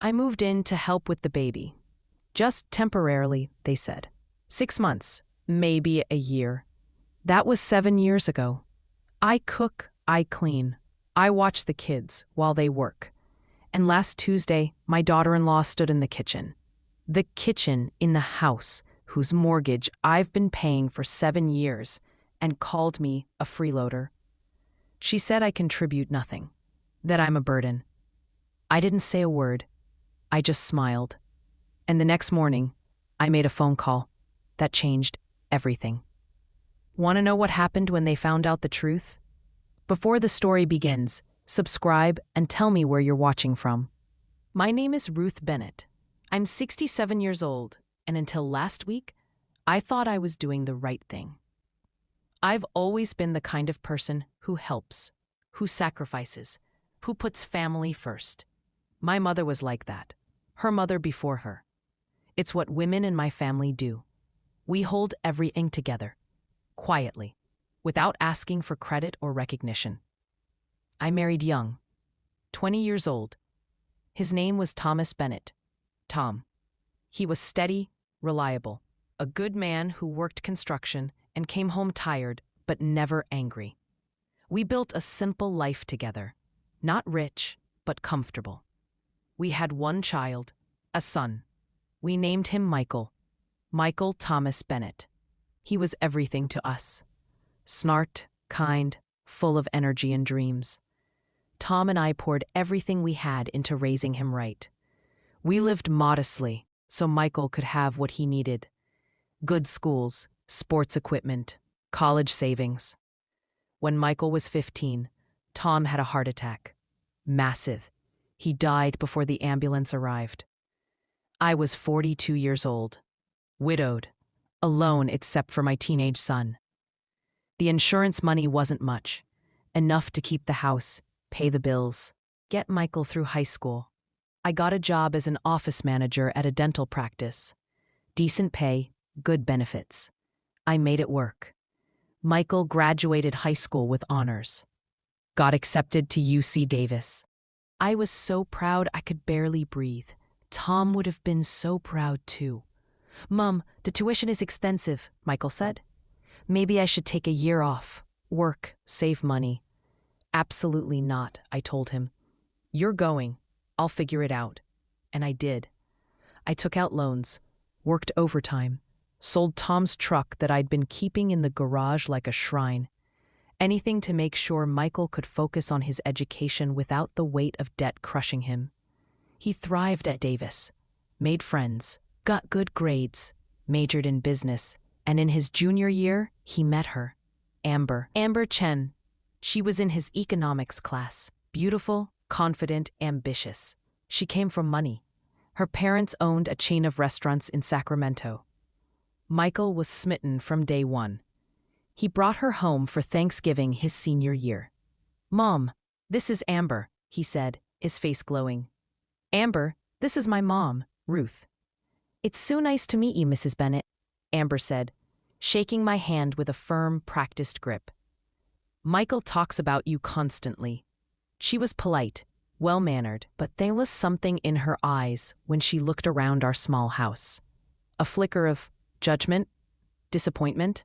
I moved in to help with the baby. Just temporarily, they said. 6 months, maybe a year. That was 7 years ago. I cook, I clean. I watch the kids while they work. And last Tuesday, my daughter-in-law stood in the kitchen. The kitchen in the house whose mortgage I've been paying for 7 years, and called me a freeloader. She said I contribute nothing, that I'm a burden. I didn't say a word. I just smiled. And the next morning, I made a phone call. That changed everything. Want to know what happened when they found out the truth? Before the story begins, subscribe and tell me where you're watching from. My name is Ruth Bennett. I'm 67 years old, and until last week, I thought I was doing the right thing. I've always been the kind of person who helps, who sacrifices, who puts family first. My mother was like that, her mother before her. It's what women in my family do. We hold everything together, quietly, without asking for credit or recognition. I married young, 20 years old. His name was Thomas Bennett. Tom. He was steady, reliable, a good man who worked construction and came home tired but never angry. We built a simple life together, not rich but comfortable. We had one child, a son. We named him Michael Thomas Bennett. He was everything to us. Smart, kind, full of energy and dreams. Tom and I poured everything we had into raising him right. We lived modestly so Michael could have what he needed. Good schools, sports equipment, college savings. When Michael was 15, Tom had a heart attack. Massive. He died before the ambulance arrived. I was 42 years old, widowed, alone except for my teenage son. The insurance money wasn't much, enough to keep the house, pay the bills, get Michael through high school. I got a job as an office manager at a dental practice. Decent pay, good benefits. I made it work. Michael graduated high school with honors. Got accepted to UC Davis. I was so proud I could barely breathe. Tom would have been so proud too. "Mom, the tuition is expensive," Michael said. "Maybe I should take a year off, work, save money." "Absolutely not," I told him. "You're going. I'll figure it out." And I did. I took out loans, worked overtime, sold Tom's truck that I'd been keeping in the garage like a shrine. Anything to make sure Michael could focus on his education without the weight of debt crushing him. He thrived at Davis, made friends, got good grades, majored in business, and in his junior year, he met her, Amber Chen. She was in his economics class, beautiful, confident, ambitious. She came from money. Her parents owned a chain of restaurants in Sacramento. Michael was smitten from day one. He brought her home for Thanksgiving his senior year. "Mom, this is Amber," he said, his face glowing. "Amber, this is my mom, Ruth." "It's so nice to meet you, Mrs. Bennett," Amber said, shaking my hand with a firm, practiced grip. "Michael talks about you constantly." She was polite, well-mannered, but there was something in her eyes when she looked around our small house. A flicker of judgment, disappointment.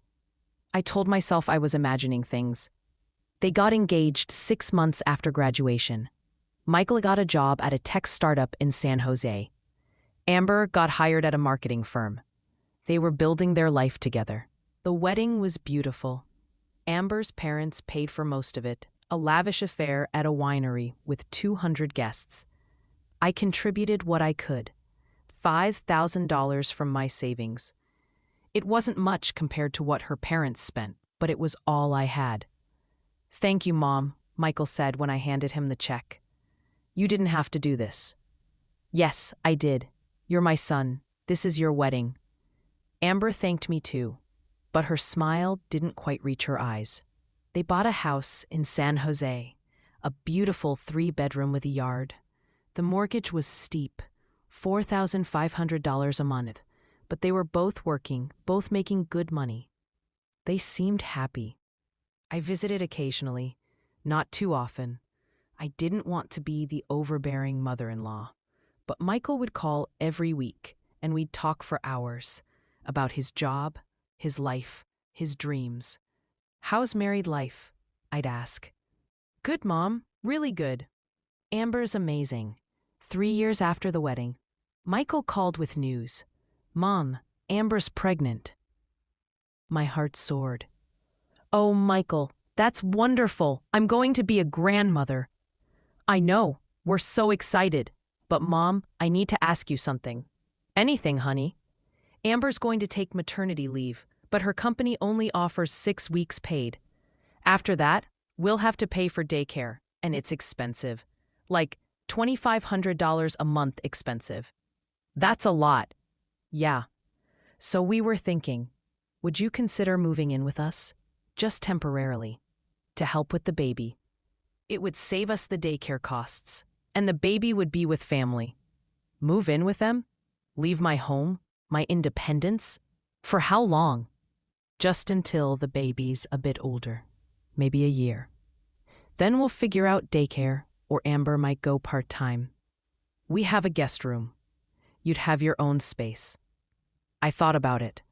I told myself I was imagining things. They got engaged 6 months after graduation. Michael got a job at a tech startup in San Jose. Amber got hired at a marketing firm. They were building their life together. The wedding was beautiful. Amber's parents paid for most of it, a lavish affair at a winery with 200 guests. I contributed what I could, $5,000 from my savings. It wasn't much compared to what her parents spent, but it was all I had. "Thank you, Mom," Michael said when I handed him the check. "You didn't have to do this." "Yes, I did. You're my son. This is your wedding." Amber thanked me too, but her smile didn't quite reach her eyes. They bought a house in San Jose, a beautiful 3-bedroom with a yard. The mortgage was steep, $4,500 a month, but they were both working, both making good money. They seemed happy. I visited occasionally, not too often. I didn't want to be the overbearing mother-in-law, But Michael would call every week, and we'd talk for hours about his job, his life, his dreams. "How's married life?" I'd ask. "Good, Mom, really good. Amber's amazing." 3 years after the wedding, Michael called with news. "Mom, Amber's pregnant." My heart soared. "Oh, Michael, that's wonderful. I'm going to be a grandmother." "I know. We're so excited. But Mom, I need to ask you something." "Anything, honey." "Amber's going to take maternity leave, but her company only offers 6 weeks paid. After that, we'll have to pay for daycare, and it's expensive. Like $2,500 a month expensive." "That's a lot." "Yeah. So we were thinking, would you consider moving in with us? Just temporarily. To help with the baby. It would save us the daycare costs, and the baby would be with family." "Move in with them? Leave my home? My independence? For how long?" "Just until the baby's a bit older. Maybe a year. Then we'll figure out daycare, or Amber might go part-time. We have a guest room. You'd have your own space." I thought about it.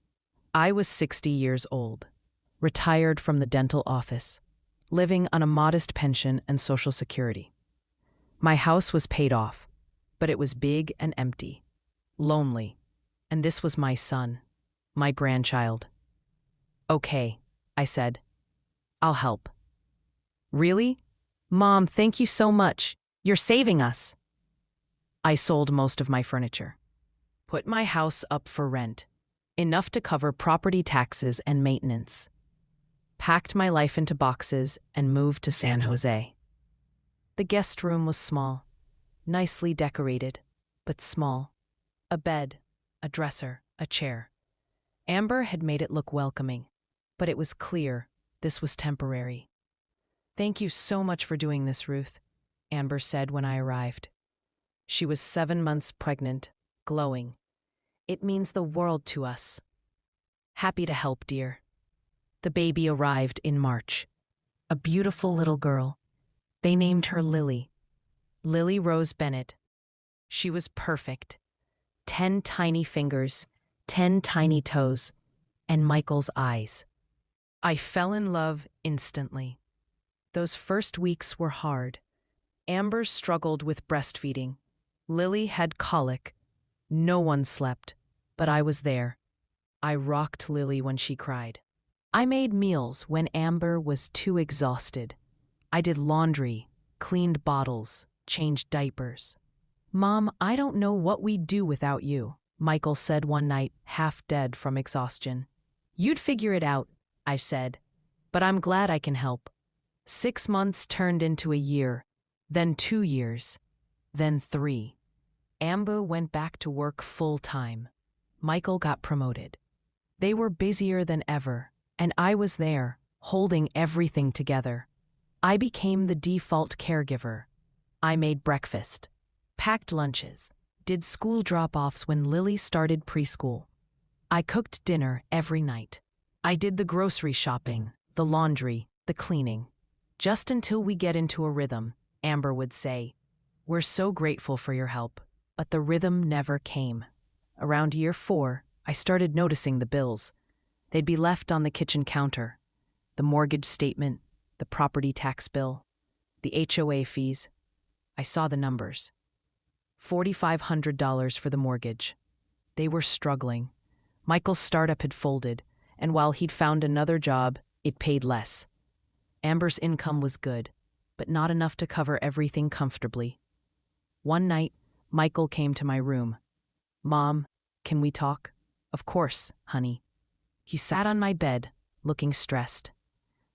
I was 60 years old, retired from the dental office, living on a modest pension and Social Security. My house was paid off, but it was big and empty, lonely, and this was my son, my grandchild. "Okay," I said. "I'll help." "Really? Mom, thank you so much. You're saving us." I sold most of my furniture, put my house up for rent, enough to cover property taxes and maintenance, packed my life into boxes, and moved to San Jose. The guest room was small, nicely decorated, but small. A bed, a dresser, a chair. Amber had made it look welcoming, but it was clear this was temporary. "Thank you so much for doing this, Ruth," Amber said when I arrived. She was 7 months pregnant, glowing. "It means the world to us." "Happy to help, dear." The baby arrived in March. A beautiful little girl. They named her Lily. Lily Rose Bennett. She was perfect. 10 tiny fingers, 10 tiny toes, and Michael's eyes. I fell in love instantly. Those first weeks were hard. Amber struggled with breastfeeding. Lily had colic. No one slept, but I was there. I rocked Lily when she cried. I made meals when Amber was too exhausted. I did laundry, cleaned bottles, changed diapers. "Mom, I don't know what we'd do without you," Michael said one night, half dead from exhaustion. "You'd figure it out," I said, "but I'm glad I can help." 6 months turned into a year, then 2 years, then 3. Amber went back to work full-time. Michael got promoted. They were busier than ever, and I was there, holding everything together. I became the default caregiver. I made breakfast, packed lunches, did school drop-offs when Lily started preschool. I cooked dinner every night. I did the grocery shopping, the laundry, the cleaning. "Just until we get into a rhythm," Amber would say. "We're so grateful for your help." But the rhythm never came. Around year 4, I started noticing the bills. They'd be left on the kitchen counter. The mortgage statement, the property tax bill, the HOA fees. I saw the numbers. $4,500 for the mortgage. They were struggling. Michael's startup had folded, and while he'd found another job, it paid less. Amber's income was good, but not enough to cover everything comfortably. One night, Michael came to my room. "Mom, can we talk?" "Of course, honey." He sat on my bed, looking stressed.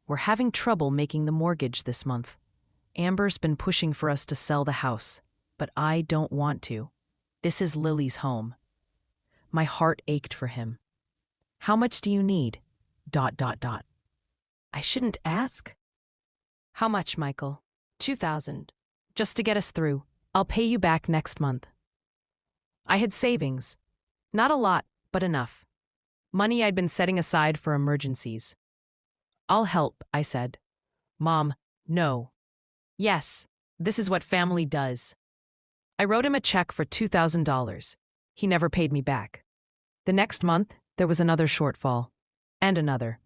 "We're having trouble making the mortgage this month. Amber's been pushing for us to sell the house, but I don't want to. This is Lily's home." My heart ached for him. "How much do you need?" ... I shouldn't ask. "How much, Michael?" $2,000. Just to get us through. I'll pay you back next month." I had savings. Not a lot, but enough. Money I'd been setting aside for emergencies. "I'll help," I said. "Mom, no." "Yes, this is what family does." I wrote him a check for $2,000. He never paid me back. The next month, there was another shortfall. And another.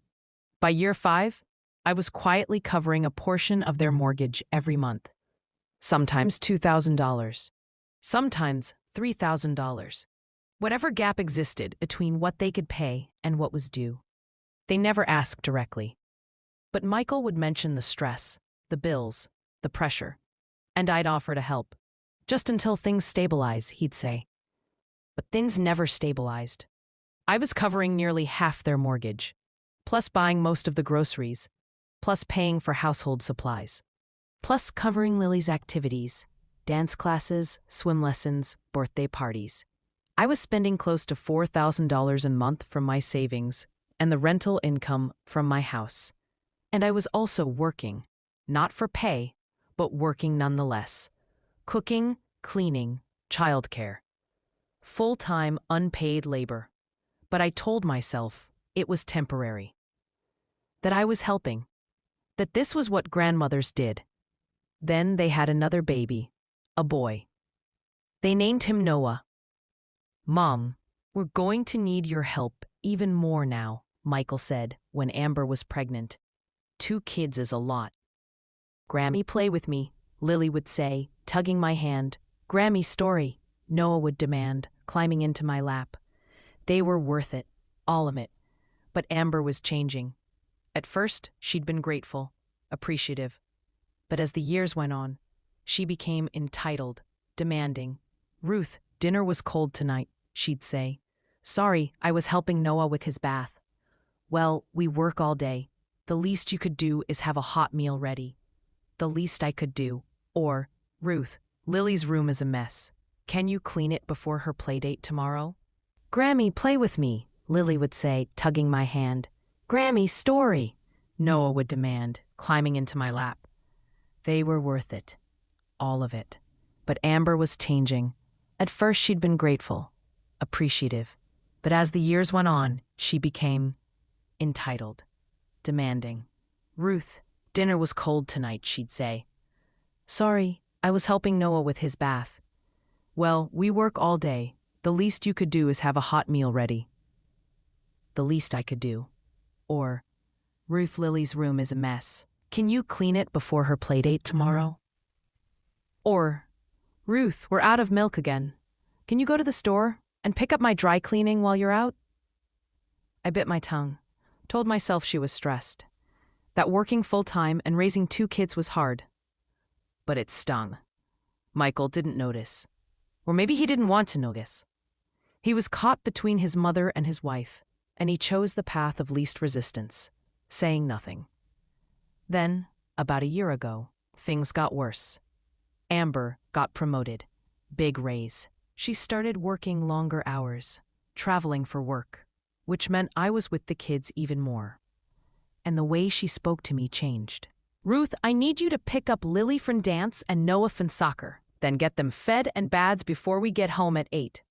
By year 5, I was quietly covering a portion of their mortgage every month. Sometimes $2,000. Sometimes $3,000. Whatever gap existed between what they could pay and what was due. They never asked directly. But Michael would mention the stress, the bills, the pressure. And I'd offer to help. Just until things stabilize, he'd say. But things never stabilized. I was covering nearly half their mortgage, plus buying most of the groceries, plus paying for household supplies, plus covering Lily's activities, dance classes, swim lessons, birthday parties. I was spending close to $4,000 a month from my savings and the rental income from my house. And I was also working, not for pay, but working nonetheless. Cooking, cleaning, childcare. Full-time, unpaid labor. But I told myself it was temporary. That I was helping. That this was what grandmothers did. Then they had another baby, a boy. They named him Noah. "Mom, we're going to need your help even more now," Michael said when Amber was pregnant. 2 kids is a lot. "Grammy, play with me," Lily would say, tugging my hand. "Grammy story," Noah would demand, climbing into my lap. They were worth it, all of it. But Amber was changing. At first, she'd been grateful, appreciative. But as the years went on, she became entitled, demanding. "Ruth, dinner was cold tonight," she'd say. "Sorry, I was helping Noah with his bath." "Well, we work all day. The least you could do is have a hot meal ready." "The least I could do." Or, "Ruth, Lily's room is a mess. Can you clean it before her playdate tomorrow?" "Grammy, play with me," Lily would say, tugging my hand. "Grammy, story," Noah would demand, climbing into my lap. They were worth it. All of it. But Amber was changing. At first she'd been grateful, appreciative. But as the years went on, she became entitled, demanding. "Ruth, dinner was cold tonight," she'd say. "Sorry, I was helping Noah with his bath." "Well, we work all day. The least you could do is have a hot meal ready." "The least I could do." Or, "Ruth, Lily's room is a mess. Can you clean it before her playdate tomorrow?" Or, "Ruth, we're out of milk again. Can you go to the store and pick up my dry cleaning while you're out?" I bit my tongue, told myself she was stressed, that working full-time and raising 2 kids was hard. But it stung. Michael didn't notice. Or maybe he didn't want to notice. He was caught between his mother and his wife, and he chose the path of least resistance, saying nothing. Then, about a year ago, things got worse. Amber got promoted. Big raise. She started working longer hours, traveling for work, which meant I was with the kids even more. And the way she spoke to me changed. "Ruth, I need you to pick up Lily from dance and Noah from soccer, then get them fed and bathed before we get home at 8.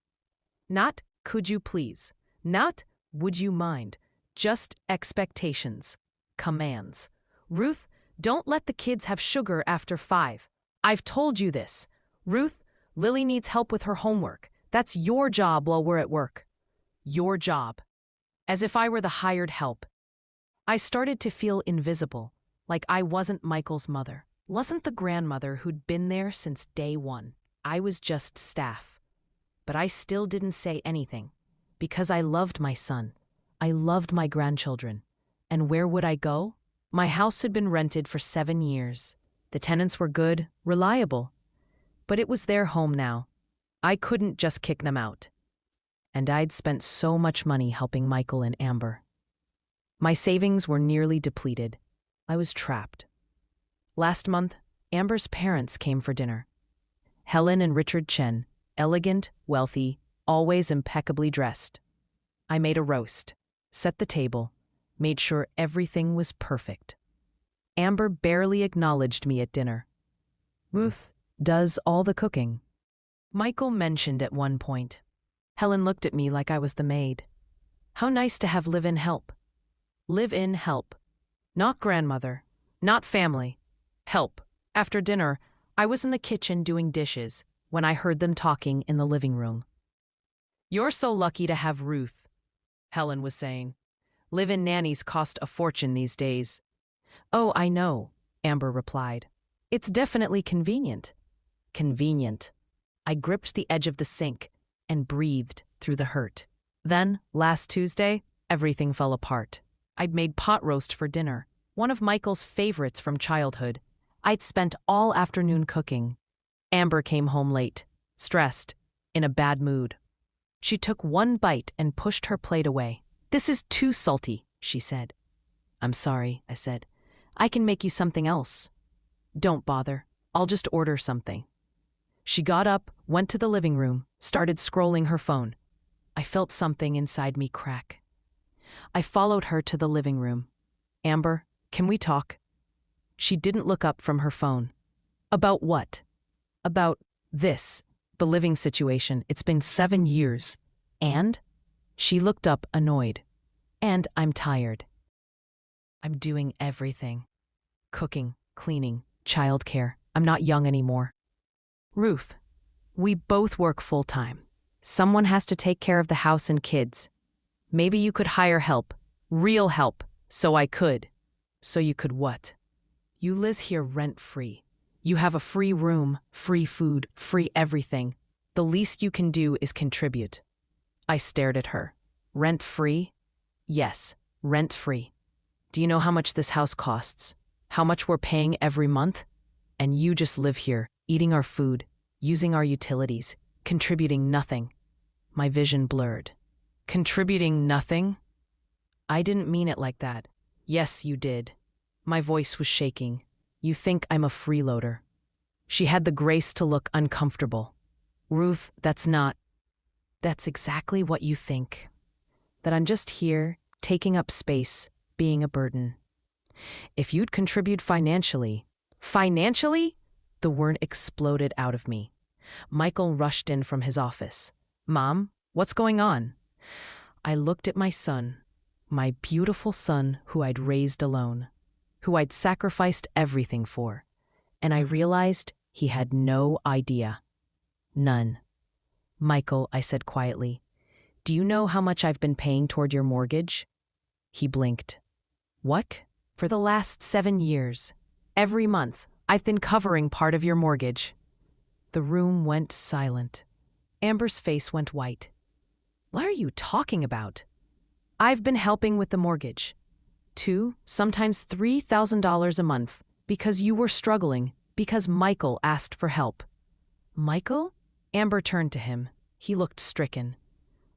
Not, could you please? Not, would you mind? Just expectations. Commands. Ruth, don't let the kids have sugar after 5. I've told you this. Ruth, Lily needs help with her homework. That's your job while we're at work. Your job." As if I were the hired help. I started to feel invisible, like I wasn't Michael's mother, wasn't the grandmother who'd been there since day 1. I was just staff. But I still didn't say anything, because I loved my son. I loved my grandchildren. And where would I go? My house had been rented for 7 years. The tenants were good, reliable. But it was their home now. I couldn't just kick them out. And I'd spent so much money helping Michael and Amber. My savings were nearly depleted. I was trapped. Last month, Amber's parents came for dinner. Helen and Richard Chen, elegant, wealthy, always impeccably dressed. I made a roast, set the table, made sure everything was perfect. Amber barely acknowledged me at dinner. "Ruth does all the cooking," Michael mentioned at one point. Helen looked at me like I was the maid. How nice to have live-in help. Live-in help. Not grandmother, not family. Help. After dinner, I was in the kitchen doing dishes, when I heard them talking in the living room. "You're so lucky to have Ruth," Helen was saying. "Live-in nannies cost a fortune these days." "Oh, I know," Amber replied. "It's definitely convenient." Convenient. I gripped the edge of the sink and breathed through the hurt. Then, last Tuesday, everything fell apart. I'd made pot roast for dinner, one of Michael's favorites from childhood. I'd spent all afternoon cooking. Amber came home late, stressed, in a bad mood. She took one bite and pushed her plate away. "This is too salty," she said. "I'm sorry," I said. "I can make you something else." "Don't bother. I'll just order something." She got up, went to the living room, started scrolling her phone. I felt something inside me crack. I followed her to the living room. "Amber, can we talk?" She didn't look up from her phone. "About what?" "About this, the living situation. It's been 7 years. And?" She looked up, annoyed. "And I'm tired. I'm doing everything. Cooking, cleaning, childcare. I'm not young anymore. Ruth, we both work full-time. Someone has to take care of the house and kids. Maybe you could hire help, real help, so I could." "So you could what?" "You live here rent-free. You have a free room, free food, free everything. The least you can do is contribute." I stared at her. "Rent-free?" "Yes, rent-free. Do you know how much this house costs? How much we're paying every month? And you just live here, eating our food, using our utilities, contributing nothing." My vision blurred. "Contributing nothing?" "I didn't mean it like that." "Yes, you did." My voice was shaking. "You think I'm a freeloader." She had the grace to look uncomfortable. "Ruth, that's exactly what you think. That I'm just here, taking up space, being a burden. If you'd contribute financially." "Financially?" The word exploded out of me. Michael rushed in from his office. "Mom, what's going on?" I looked at my son, my beautiful son who I'd raised alone, who I'd sacrificed everything for, and I realized he had no idea. None. "Michael," I said quietly, "do you know how much I've been paying toward your mortgage?" He blinked. "What?" "For the last 7 years. Every month, I've been covering part of your mortgage." The room went silent. Amber's face went white. "What are you talking about?" "I've been helping with the mortgage. $2,000, sometimes $3,000 a month, because you were struggling, because Michael asked for help." "Michael?" Amber turned to him. He looked stricken.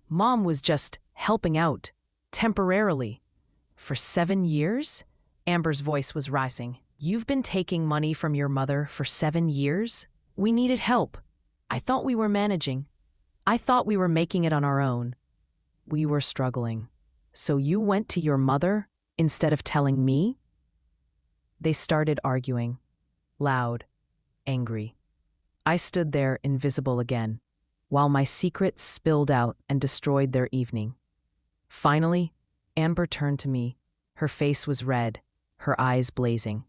"Mom was just helping out, temporarily." "For 7 years?" Amber's voice was rising. "You've been taking money from your mother for 7 years? We needed help. I thought we were managing. I thought we were making it on our own. We were struggling. So you went to your mother instead of telling me?" They started arguing. Loud, angry. I stood there invisible again, while my secret spilled out and destroyed their evening. Finally, Amber turned to me. Her face was red, her eyes blazing.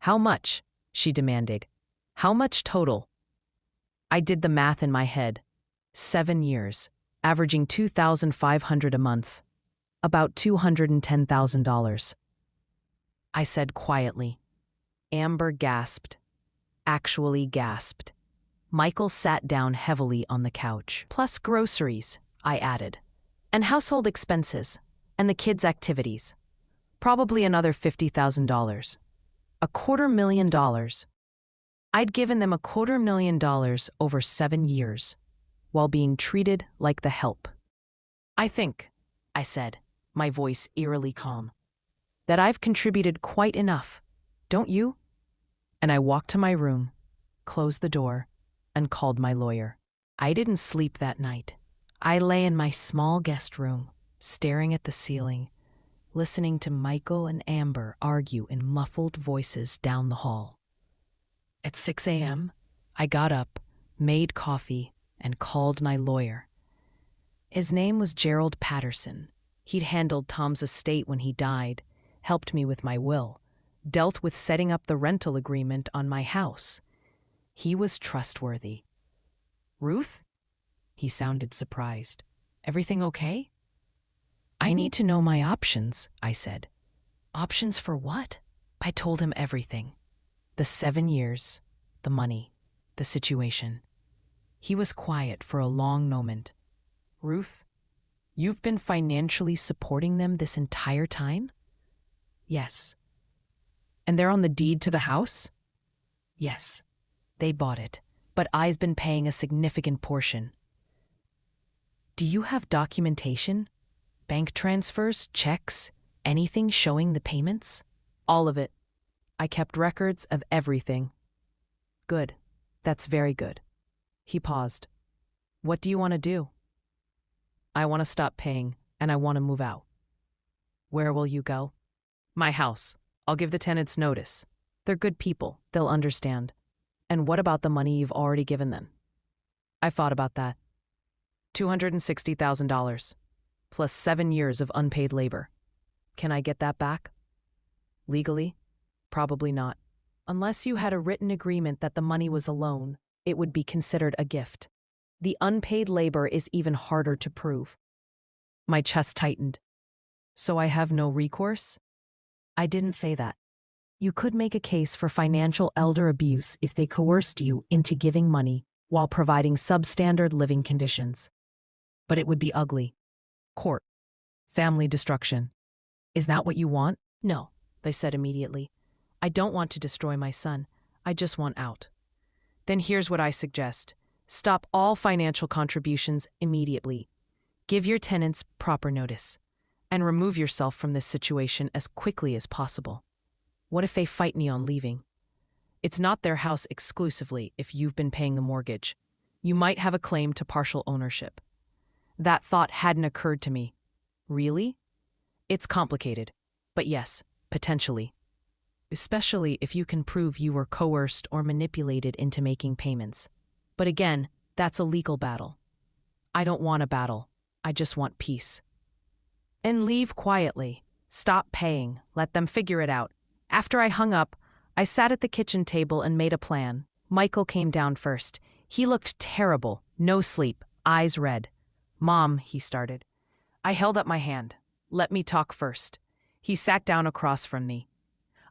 "How much?" she demanded. "How much total?" I did the math in my head. 7 years, averaging $2,500 a month. About $210,000. I said quietly. Amber gasped. Actually gasped. Michael sat down heavily on the couch. "Plus groceries," I added. "And household expenses. And the kids' activities. Probably another $50,000. $250,000. I'd given them $250,000 over 7 years, while being treated like the help. "I think," I said, my voice eerily calm, "that I've contributed quite enough. Don't you?" And I walked to my room, closed the door, and called my lawyer. I didn't sleep that night. I lay in my small guest room, staring at the ceiling, listening to Michael and Amber argue in muffled voices down the hall. At 6 a.m., I got up, made coffee, and called my lawyer. His name was Gerald Patterson. He'd handled Tom's estate when he died, helped me with my will, dealt with setting up the rental agreement on my house. He was trustworthy. Ruth? He sounded surprised. Everything okay? I need to know my options, I said. Options for what? I told him everything. The 7 years, the money, the situation. He was quiet for a long moment. Ruth, you've been financially supporting them this entire time? Yes. And they're on the deed to the house? Yes. They bought it, but I's been paying a significant portion. Do you have documentation? Bank transfers, checks, anything showing the payments? All of it. I kept records of everything. Good. That's very good. He paused. What do you want to do? I want to stop paying, and I want to move out. Where will you go? My house. I'll give the tenants notice. They're good people. They'll understand. And what about the money you've already given them? I thought about that. $260,000, plus 7 years of unpaid labor. Can I get that back? Legally? Probably not. Unless you had a written agreement that the money was a loan, it would be considered a gift. The unpaid labor is even harder to prove. My chest tightened. So I have no recourse? I didn't say that. You could make a case for financial elder abuse if they coerced you into giving money while providing substandard living conditions. But it would be ugly. Court. Family destruction. Is that what you want? No, they said immediately. I don't want to destroy my son. I just want out. Then here's what I suggest. Stop all financial contributions immediately. Give your tenants proper notice. And remove yourself from this situation as quickly as possible. What if they fight me on leaving? It's not their house exclusively if you've been paying the mortgage. You might have a claim to partial ownership. That thought hadn't occurred to me. Really? It's complicated. But yes, potentially. Especially if you can prove you were coerced or manipulated into making payments. But again, that's a legal battle. I don't want a battle. I just want peace. And leave quietly. Stop paying. Let them figure it out. After I hung up, I sat at the kitchen table and made a plan. Michael came down first. He looked terrible. No sleep. Eyes red. Mom, he started. I held up my hand. Let me talk first. He sat down across from me.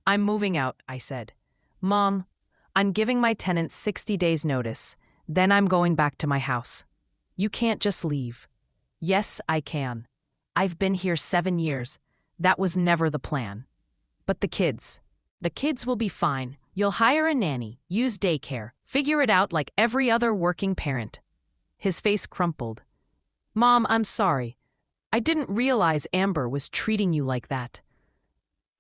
I'm moving out, I said. Mom, I'm giving my tenants 60 days notice. Then I'm going back to my house. You can't just leave. Yes, I can. I've been here 7 years. That was never the plan. But the kids will be fine. You'll hire a nanny, use daycare, figure it out like every other working parent. His face crumpled. Mom, I'm sorry. I didn't realize Amber was treating you like that.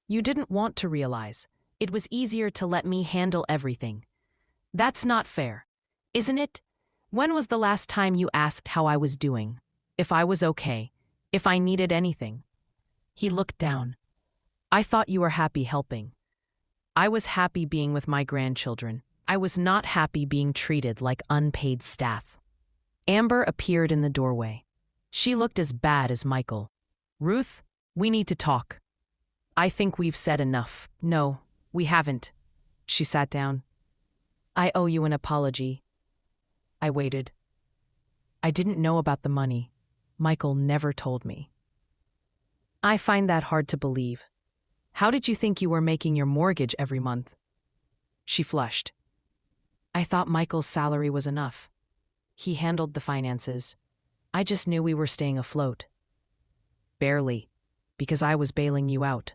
You didn't want to realize. It was easier to let me handle everything. That's not fair, isn't it? When was the last time you asked how I was doing? If I was okay? If I needed anything? He looked down. I thought you were happy helping. I was happy being with my grandchildren. I was not happy being treated like unpaid staff. Amber appeared in the doorway. She looked as bad as Michael. Ruth, we need to talk. I think we've said enough. No, we haven't. She sat down. I owe you an apology. I waited. I didn't know about the money. Michael never told me. I find that hard to believe. How did you think you were making your mortgage every month? She flushed. I thought Michael's salary was enough. He handled the finances. I just knew we were staying afloat. Barely, because I was bailing you out.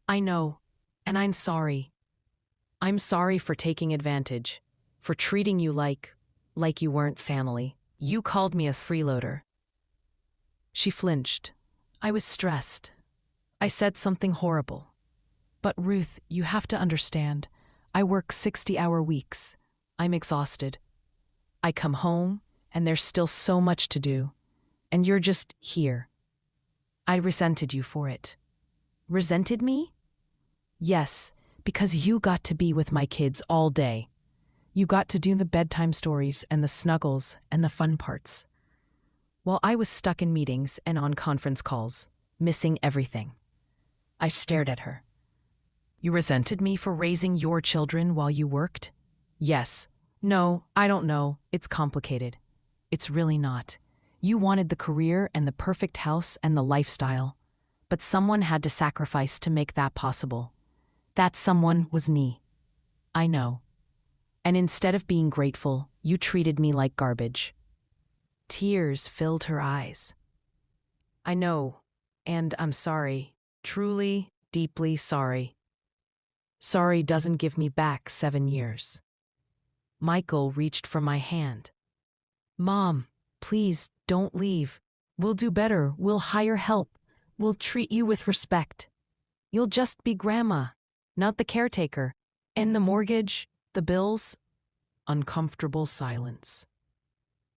I know, and I'm sorry. I'm sorry for taking advantage, for treating you like you weren't family. You called me a freeloader. She flinched. I was stressed. I said something horrible. But Ruth, you have to understand. I work 60-hour weeks. I'm exhausted. I come home, and there's still so much to do. And you're just here. I resented you for it. Resented me? Yes, because you got to be with my kids all day. You got to do the bedtime stories and the snuggles and the fun parts. While I was stuck in meetings and on conference calls, missing everything. I stared at her. You resented me for raising your children while you worked? Yes, No, I don't know. It's complicated. It's really not. You wanted the career and the perfect house and the lifestyle. But someone had to sacrifice to make that possible. That someone was me. I know. And instead of being grateful, you treated me like garbage. Tears filled her eyes. I know, and I'm sorry. Truly, deeply sorry. Sorry doesn't give me back 7 years. Michael reached for my hand. Mom, please don't leave. We'll do better. We'll hire help. We'll treat you with respect. You'll just be grandma, not the caretaker. And the mortgage, the bills? Uncomfortable silence.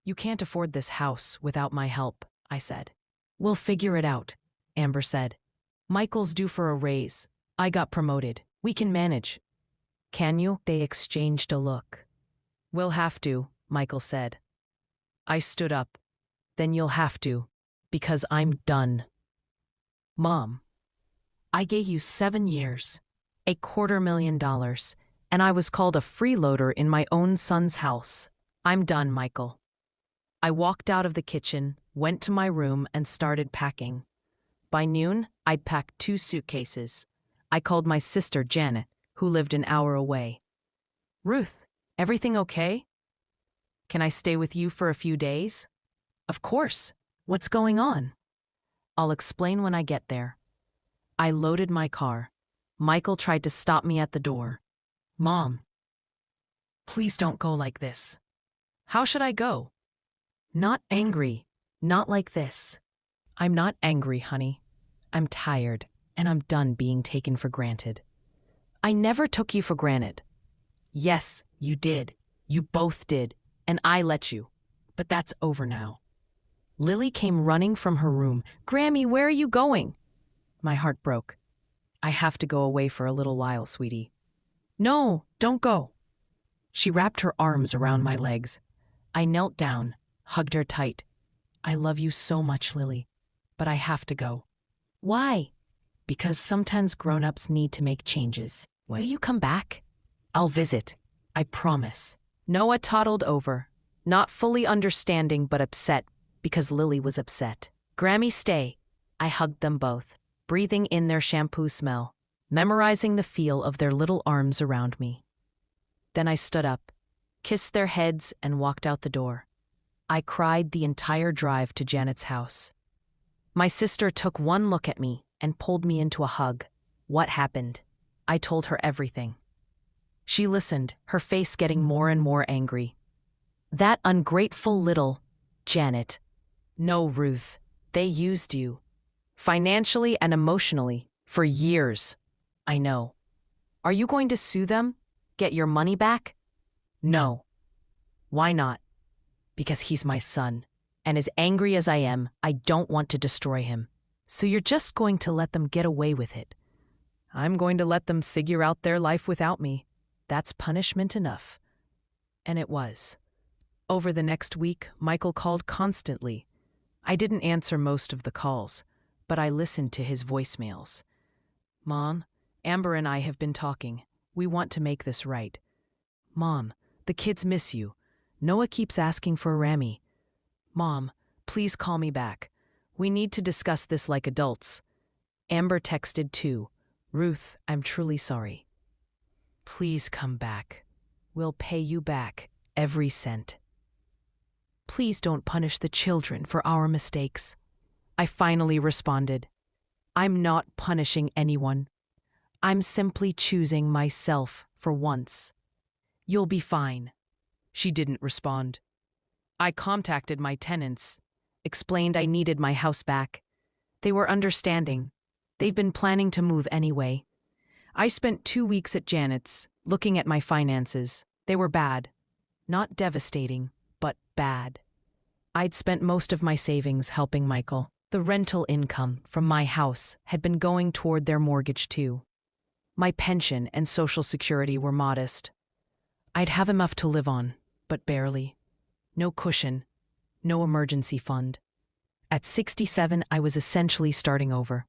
You can't afford this house without my help, I said. We'll figure it out, Amber said. Michael's due for a raise. I got promoted. We can manage. Can you? They exchanged a look. We'll have to, Michael said. I stood up. Then you'll have to, because I'm done. Mom, I gave you 7 years, $250,000, and I was called a freeloader in my own son's house. I'm done, Michael. I walked out of the kitchen, went to my room, and started packing. By noon, I'd packed 2 suitcases. I called my sister Janet, who lived an hour away. Ruth, everything okay? Can I stay with you for a few days? Of course. What's going on? I'll explain when I get there. I loaded my car. Michael tried to stop me at the door. Mom, please don't go like this. How should I go? Not angry. Not like this. I'm not angry, honey. I'm tired, and I'm done being taken for granted. I never took you for granted. Yes, you did. You both did, and I let you. But that's over now. Lily came running from her room. Grammy, where are you going? My heart broke. I have to go away for a little while, sweetie. No, don't go. She wrapped her arms around my legs. I knelt down, hugged her tight. I love you so much, Lily, but I have to go. Why? Because sometimes grown-ups need to make changes. Will you come back? I'll visit. I promise. Noah toddled over, not fully understanding but upset because Lily was upset. Grammy, stay. I hugged them both, breathing in their shampoo smell, memorizing the feel of their little arms around me. Then I stood up, kissed their heads, and walked out the door. I cried the entire drive to Janet's house. My sister took one look at me and pulled me into a hug. What happened? I told her everything. She listened, her face getting more and more angry. That ungrateful little Janet. No, Ruth, they used you. Financially and emotionally, for years. I know. Are you going to sue them? Get your money back? No. Why not? Because he's my son. And as angry as I am, I don't want to destroy him. So you're just going to let them get away with it. I'm going to let them figure out their life without me. That's punishment enough. And it was. Over the next week, Michael called constantly. I didn't answer most of the calls, but I listened to his voicemails. Mom, Amber and I have been talking. We want to make this right. Mom, the kids miss you. Noah keeps asking for a Rami. Mom, please call me back. We need to discuss this like adults. Amber texted too. Ruth, I'm truly sorry. Please come back. We'll pay you back, every cent. Please don't punish the children for our mistakes. I finally responded. I'm not punishing anyone. I'm simply choosing myself for once. You'll be fine. She didn't respond. I contacted my tenants, explained I needed my house back. They were understanding. They'd been planning to move anyway. I spent 2 weeks at Janet's, looking at my finances. They were bad. Not devastating, but bad. I'd spent most of my savings helping Michael. The rental income from my house had been going toward their mortgage too. My pension and Social Security were modest. I'd have enough to live on, but barely. No cushion, no emergency fund. At 67, I was essentially starting over.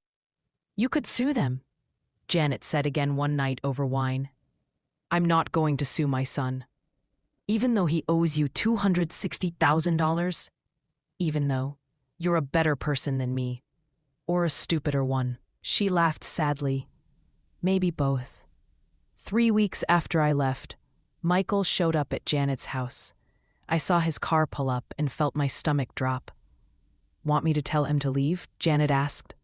You could sue them, Janet said again one night over wine. I'm not going to sue my son. Even though he owes you $260,000? Even though you're a better person than me, or a stupider one. She laughed sadly. Maybe both. 3 weeks after I left, Michael showed up at Janet's house. I saw his car pull up and felt my stomach drop. Want me to tell him to leave? Janet asked.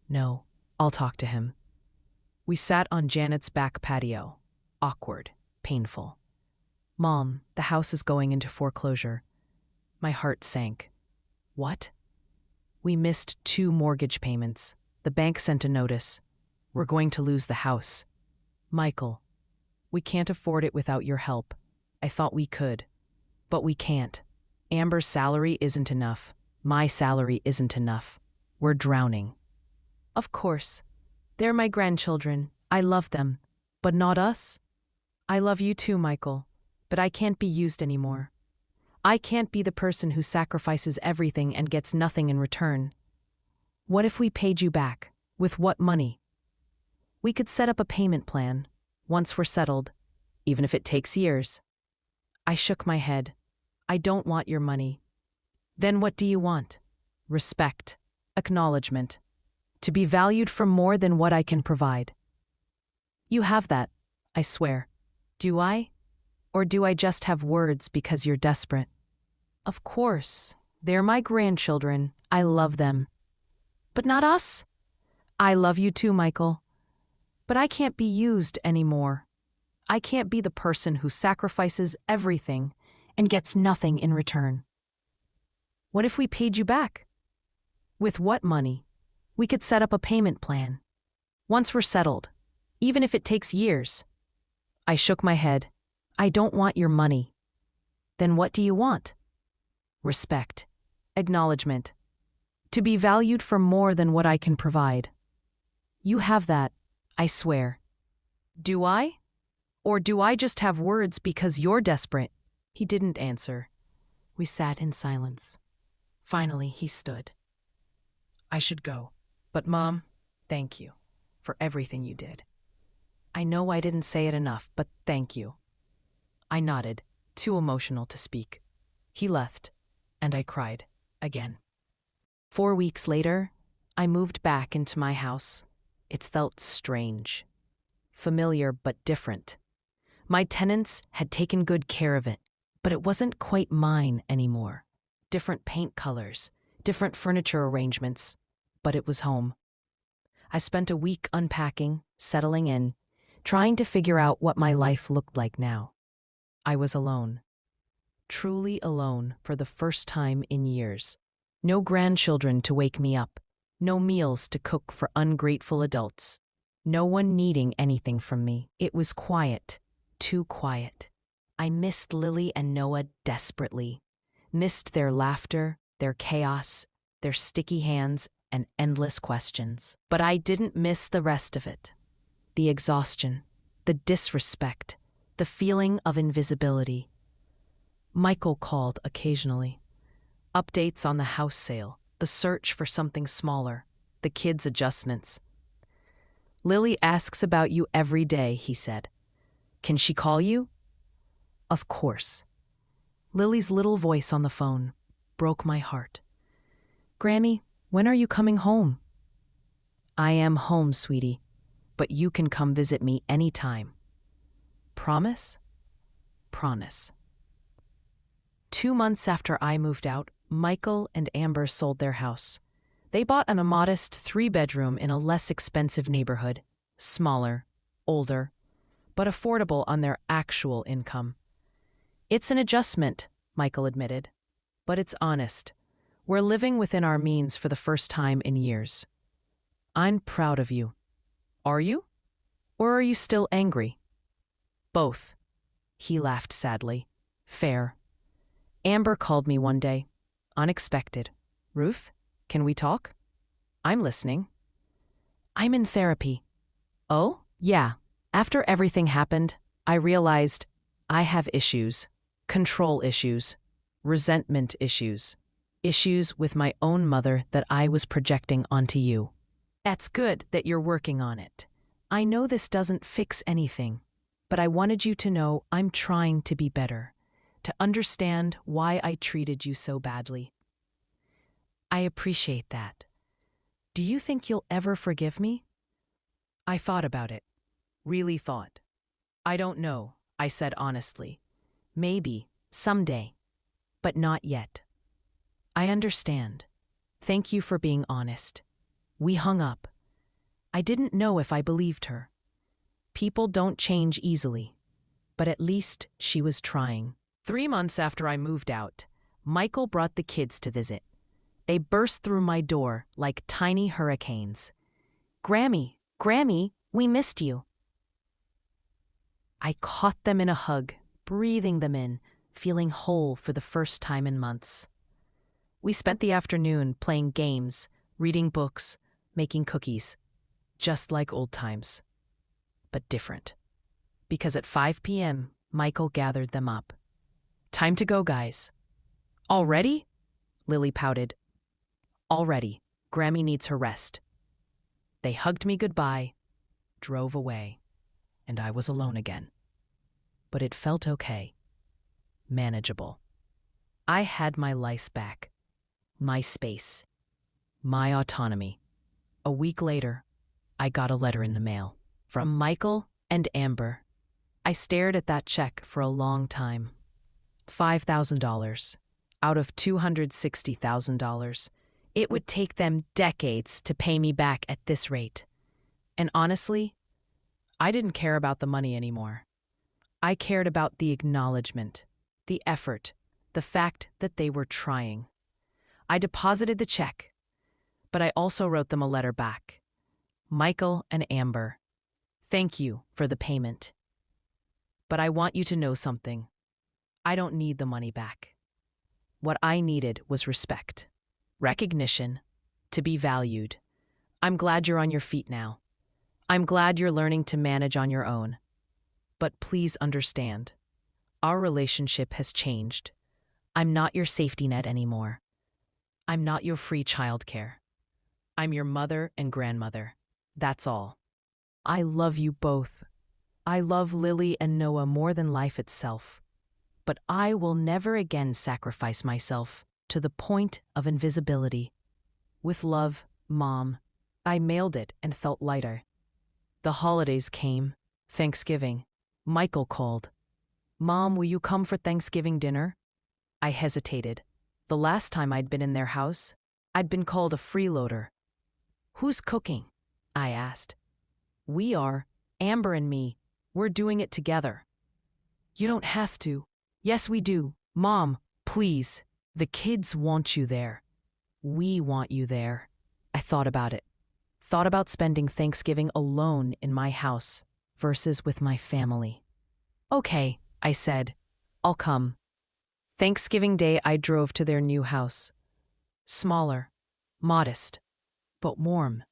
No, I'll talk to him. We sat on Janet's back patio. Awkward, painful. Mom, the house is going into foreclosure. My heart sank. What? We missed 2 mortgage payments. The bank sent a notice. We're going to lose the house. Michael, we can't afford it without your help. I thought we could. But we can't. Amber's salary isn't enough. My salary isn't enough. We're drowning. Of course. They're my grandchildren. I love them. But not us. I love you too, Michael. But I can't be used anymore. I can't be the person who sacrifices everything and gets nothing in return. What if we paid you back? With what money? We could set up a payment plan, once we're settled, even if it takes years. I shook my head. I don't want your money. Then what do you want? Respect, acknowledgement, to be valued for more than what I can provide. You have that, I swear. Do I? Or do I just have words because you're desperate? Of course, they're my grandchildren. I love them. But not us? I love you too, Michael. But I can't be used anymore. I can't be the person who sacrifices everything and gets nothing in return. What if we paid you back? With what money? We could set up a payment plan. Once we're settled, even if it takes years. I shook my head. I don't want your money. Then what do you want? Respect, acknowledgement, to be valued for more than what I can provide. You have that, I swear. Do I? Or do I just have words because you're desperate? He didn't answer. We sat in silence. Finally, he stood. I should go. But Mom, thank you for everything you did. I know I didn't say it enough, but thank you. I nodded, too emotional to speak. He left, and I cried again. 4 weeks later, I moved back into my house. It felt strange, familiar but different. My tenants had taken good care of it, but it wasn't quite mine anymore. Different paint colors, different furniture arrangements, but it was home. I spent a week unpacking, settling in, trying to figure out what my life looked like now. I was alone. Truly alone for the first time in years. No grandchildren to wake me up. No meals to cook for ungrateful adults. No one needing anything from me. It was quiet. Too quiet. I missed Lily and Noah desperately. Missed their laughter, their chaos, their sticky hands, and endless questions. But I didn't miss the rest of it. The exhaustion, the disrespect, the feeling of invisibility. Michael called occasionally. Updates on the house sale, the search for something smaller, the kids' adjustments. Lily asks about you every day, he said. Can she call you? Of course. Lily's little voice on the phone broke my heart. Granny, when are you coming home? I am home, sweetie, but you can come visit me anytime. Promise? Promise. 2 months after I moved out, Michael and Amber sold their house. They bought a modest 3-bedroom in a less expensive neighborhood, smaller, older, but affordable on their actual income. It's an adjustment, Michael admitted, but it's honest. We're living within our means for the first time in years. I'm proud of you. Are you? Or are you still angry? Both. He laughed sadly. Fair. Amber called me one day. Unexpected. Ruth, can we talk? I'm listening. I'm in therapy. Oh? Yeah. After everything happened, I realized I have issues. Control issues. Resentment issues. Issues with my own mother that I was projecting onto you. That's good that you're working on it. I know this doesn't fix anything, but I wanted you to know I'm trying to be better. to understand why I treated you so badly. I appreciate that. Do you think you'll ever forgive me? I thought about it. Really thought. I don't know, I said honestly. Maybe, someday. But not yet. I understand. Thank you for being honest. We hung up. I didn't know if I believed her. People don't change easily. But at least she was trying. 3 months after I moved out, Michael brought the kids to visit. They burst through my door like tiny hurricanes. Grammy, we missed you. I caught them in a hug, breathing them in, feeling whole for the first time in months. We spent the afternoon playing games, reading books, making cookies, just like old times, but different. Because at 5 p.m., Michael gathered them up. Time to go, guys. Already? Lily pouted. Already. Grammy needs her rest. They hugged me goodbye, drove away, and I was alone again. But it felt okay. Manageable. I had my life back. My space. My autonomy. A week later, I got a letter in the mail. From Michael and Amber. I stared at that check for a long time. $5,000 out of $260,000. It would take them decades to pay me back at this rate. And honestly, I didn't care about the money anymore. I cared about the acknowledgement, the effort, the fact that they were trying. I deposited the check, but I also wrote them a letter back. Michael and Amber, thank you for the payment. But I want you to know something. I don't need the money back. What I needed was respect, recognition, to be valued. I'm glad you're on your feet now. I'm glad you're learning to manage on your own. But please understand, our relationship has changed. I'm not your safety net anymore. I'm not your free childcare. I'm your mother and grandmother. That's all. I love you both. I love Lily and Noah more than life itself. But I will never again sacrifice myself to the point of invisibility. With love, Mom. I mailed it and felt lighter. The holidays came. Thanksgiving. Michael called. Mom, will you come for Thanksgiving dinner? I hesitated. The last time I'd been in their house, I'd been called a freeloader. Who's cooking? I asked. We are, Amber and me. We're doing it together. You don't have to. Yes, we do. Mom, please. The kids want you there. We want you there. I thought about it. Thought about spending Thanksgiving alone in my house versus with my family. Okay, I said. I'll come. Thanksgiving Day, I drove to their new house. Smaller, modest, but warm.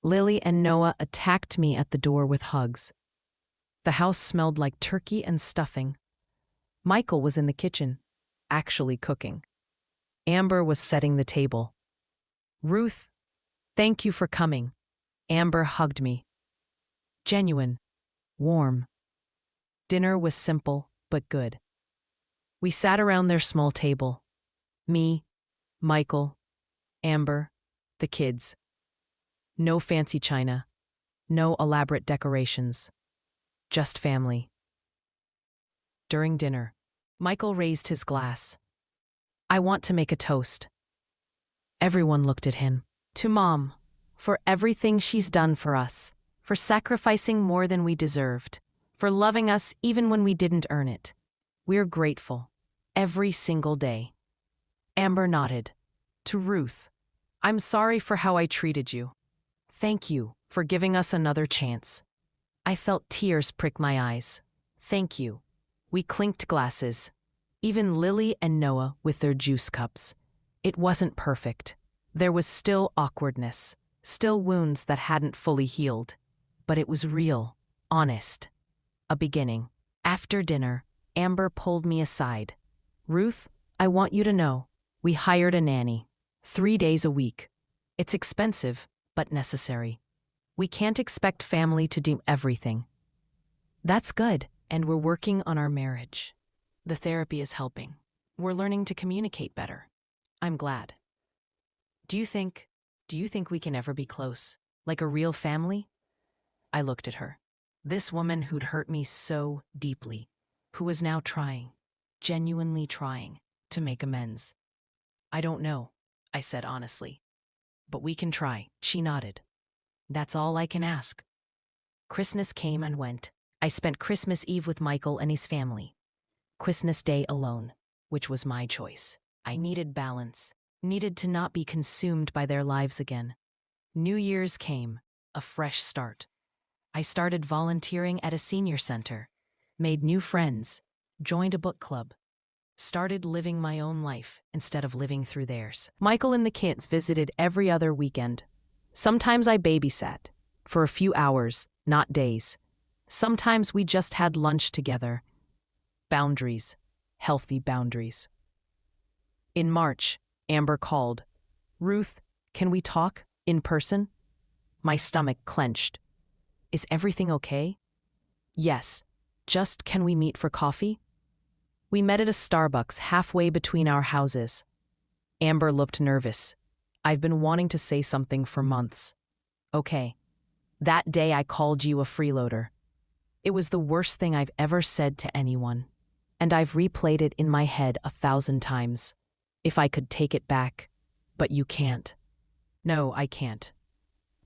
Lily and Noah attacked me at the door with hugs. The house smelled like turkey and stuffing. Michael was in the kitchen, actually cooking. Amber was setting the table. Ruth, thank you for coming. Amber hugged me. Genuine, warm. Dinner was simple, but good. We sat around their small table. Me, Michael, Amber, the kids. No fancy china, no elaborate decorations, just family. During dinner, Michael raised his glass. I want to make a toast. Everyone looked at him. To Mom, for everything she's done for us, for sacrificing more than we deserved, for loving us even when we didn't earn it. We're grateful, every single day. Amber nodded. To Ruth, I'm sorry for how I treated you. Thank you for giving us another chance. I felt tears prick my eyes. Thank you. We clinked glasses. Even Lily and Noah with their juice cups. It wasn't perfect. There was still awkwardness, still wounds that hadn't fully healed. But it was real, honest. A beginning. After dinner, Amber pulled me aside. Ruth, I want you to know, we hired a nanny. 3 days a week. It's expensive, but necessary. We can't expect family to do everything. That's good, and we're working on our marriage. The therapy is helping. We're learning to communicate better. I'm glad. Do you think we can ever be close? Like a real family? I looked at her. This woman who'd hurt me so deeply, who was now trying, genuinely trying, to make amends. I don't know, I said honestly. But we can try, she nodded. That's all I can ask. Christmas came and went. I spent Christmas Eve with Michael and his family. Christmas Day alone, which was my choice. I needed balance, needed to not be consumed by their lives again. New Year's came, a fresh start. I started volunteering at a senior center, made new friends, joined a book club, started living my own life instead of living through theirs. Michael and the kids visited every other weekend. Sometimes I babysat, for a few hours, not days. Sometimes we just had lunch together. Boundaries, healthy boundaries. In March, Amber called. Ruth, can we talk in person? My stomach clenched. Is everything okay? Yes, just can we meet for coffee? We met at a Starbucks halfway between our houses. Amber looked nervous. I've been wanting to say something for months. Okay. That day I called you a freeloader. It was the worst thing I've ever said to anyone, and I've replayed it in my head 1,000 times. If I could take it back, but you can't. No, I can't.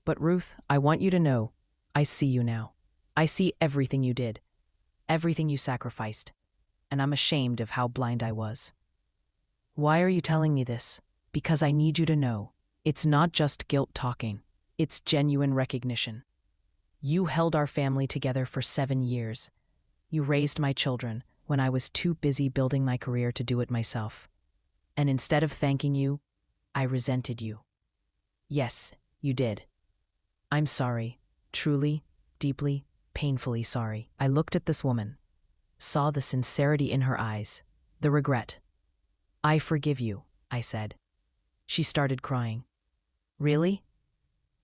But Ruth, I want you to know, I see you now. I see everything you did, everything you sacrificed, and I'm ashamed of how blind I was. Why are you telling me this? Because I need you to know, it's not just guilt talking, it's genuine recognition. You held our family together for 7 years. You raised my children when I was too busy building my career to do it myself. And instead of thanking you, I resented you. Yes, you did. I'm sorry, truly, deeply, painfully sorry. I looked at this woman, saw the sincerity in her eyes, the regret. I forgive you, I said. She started crying. Really?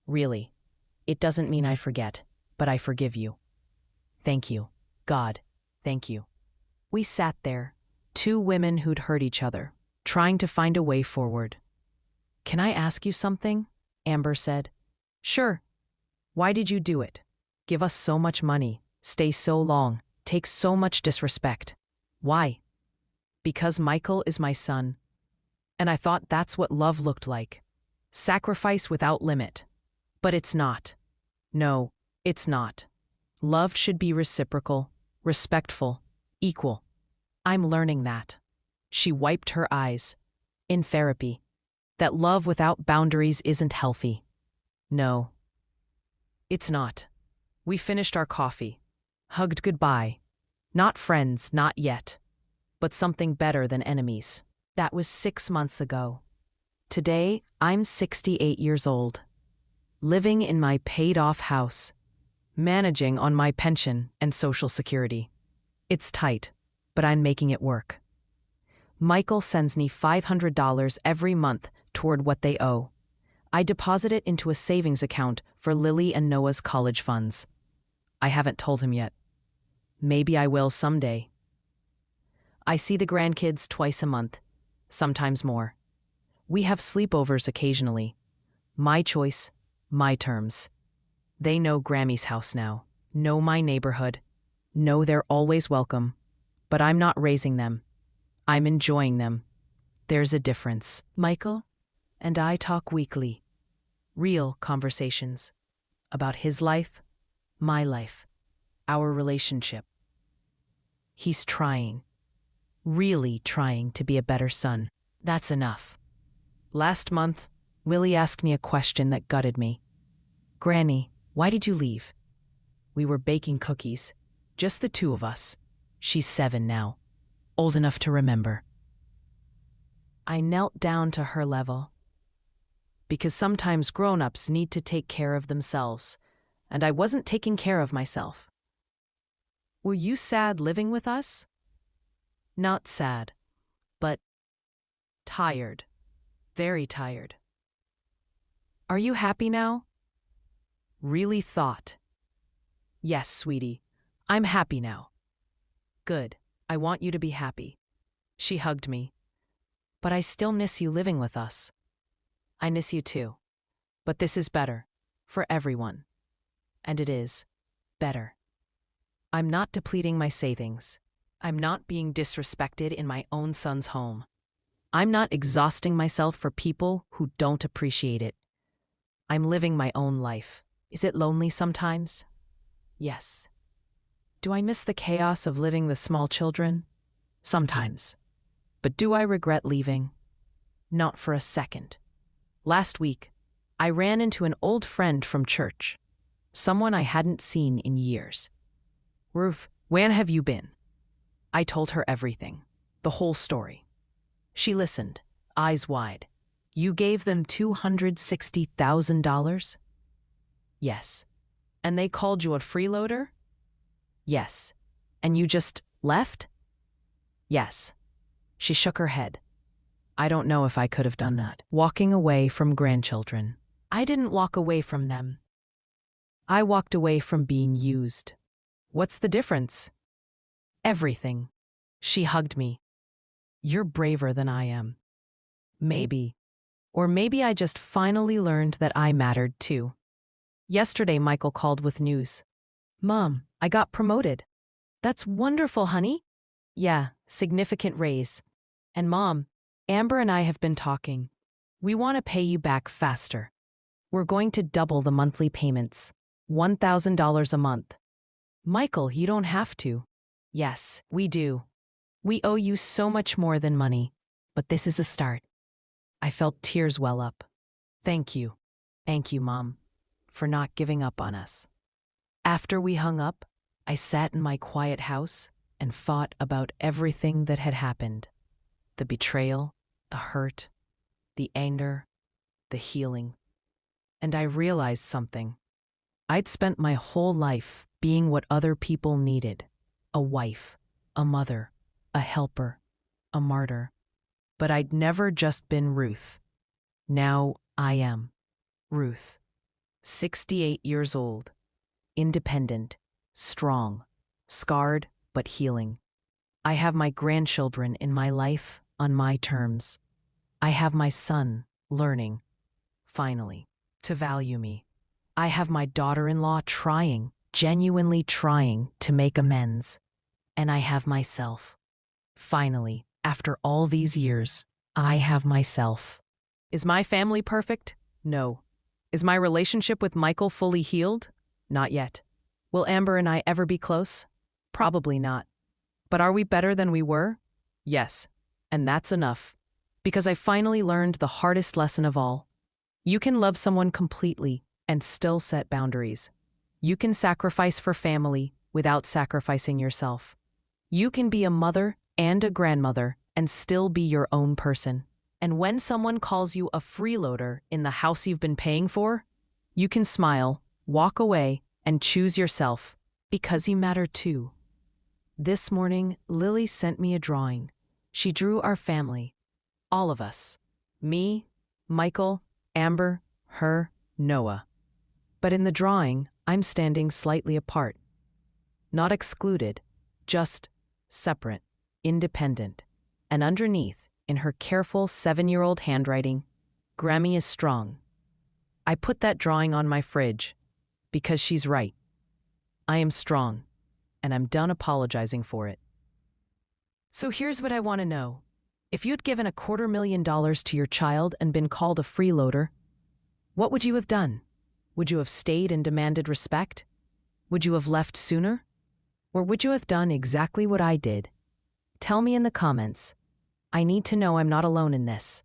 Really. It doesn't mean I forget, but I forgive you. Thank you. God, thank you. We sat there, 2 women who'd hurt each other, trying to find a way forward. Can I ask you something? Amber said. Sure. Why did you do it? Give us so much money, stay so long, take so much disrespect. Why? Because Michael is my son. And I thought that's what love looked like. Sacrifice without limit. But it's not. No, it's not. Love should be reciprocal, respectful, equal. I'm learning that. She wiped her eyes. In therapy. That love without boundaries isn't healthy. No. It's not. We finished our coffee. Hugged goodbye. Not friends, not yet. But something better than enemies. That was 6 months ago. Today, I'm 68 years old. Living in my paid-off house. Managing on my pension and Social Security. It's tight, but I'm making it work. Michael sends me $500 every month toward what they owe. I deposit it into a savings account for Lily and Noah's college funds. I haven't told him yet. Maybe I will someday. I see the grandkids twice a month, sometimes more. We have sleepovers occasionally. My choice, my terms. They know Grammy's house now, know my neighborhood, know they're always welcome. But I'm not raising them. I'm enjoying them. There's a difference. Michael and I talk weekly. Real conversations. About his life, my life, our relationship. He's trying. Really trying to be a better son. That's enough. Last month, Lily asked me a question that gutted me. Granny, why did you leave? We were baking cookies, just the 2 of us. She's 7 now, old enough to remember. I knelt down to her level. Because sometimes grown-ups need to take care of themselves, and I wasn't taking care of myself. Were you sad living with us? Not sad, but tired, very tired. Are you happy now? Really thought. Yes, sweetie, I'm happy now. Good. I want you to be happy. She hugged me. But I still miss you living with us. I miss you too. But this is better. For everyone. And it is. Better. I'm not depleting my savings. I'm not being disrespected in my own son's home. I'm not exhausting myself for people who don't appreciate it. I'm living my own life. Is it lonely sometimes? Yes. Do I miss the chaos of living with small children? Sometimes. But do I regret leaving? Not for a second. Last week, I ran into an old friend from church, someone I hadn't seen in years. Ruth, where have you been? I told her everything, the whole story. She listened, eyes wide. You gave them $260,000? Yes. And they called you a freeloader? Yes. And you just left? Yes. She shook her head. I don't know if I could have done that. Walking away from grandchildren. I didn't walk away from them. I walked away from being used. What's the difference? Everything. She hugged me. You're braver than I am. Maybe. Or maybe I just finally learned that I mattered too. Yesterday, Michael called with news. Mom, I got promoted. That's wonderful, honey. Yeah, significant raise. And Mom, Amber and I have been talking. We want to pay you back faster. We're going to double the monthly payments. $1,000 a month. Michael, you don't have to. Yes, we do. We owe you so much more than money, but this is a start. I felt tears well up. Thank you. Thank you, Mom, for not giving up on us. After we hung up, I sat in my quiet house and thought about everything that had happened. The betrayal, the hurt, the anger, the healing. And I realized something. I'd spent my whole life being what other people needed. A wife, a mother, a helper, a martyr. But I'd never just been Ruth. Now I am Ruth. 68 years old. Independent, strong, scarred but healing. I have my grandchildren in my life on my terms. I have my son learning, finally, to value me. I have my daughter-in-law trying, genuinely trying to make amends. And I have myself. Finally, after all these years, I have myself. Is my family perfect? No. Is my relationship with Michael fully healed? Not yet. Will Amber and I ever be close? Probably not. But are we better than we were? Yes. And that's enough. Because I finally learned the hardest lesson of all. You can love someone completely and still set boundaries. You can sacrifice for family without sacrificing yourself. You can be a mother and a grandmother and still be your own person. And when someone calls you a freeloader in the house you've been paying for, you can smile, walk away, and choose yourself, because you matter too. This morning, Lily sent me a drawing. She drew our family. All of us. Me, Michael, Amber, her, Noah. But in the drawing, I'm standing slightly apart. Not excluded, just separate, independent. And underneath, in her careful 7-year-old handwriting, Grammy is strong. I put that drawing on my fridge because she's right. I am strong, and I'm done apologizing for it. So here's what I want to know. If you'd given $250,000 to your child and been called a freeloader, what would you have done? Would you have stayed and demanded respect? Would you have left sooner? Or would you have done exactly what I did? Tell me in the comments. I need to know I'm not alone in this.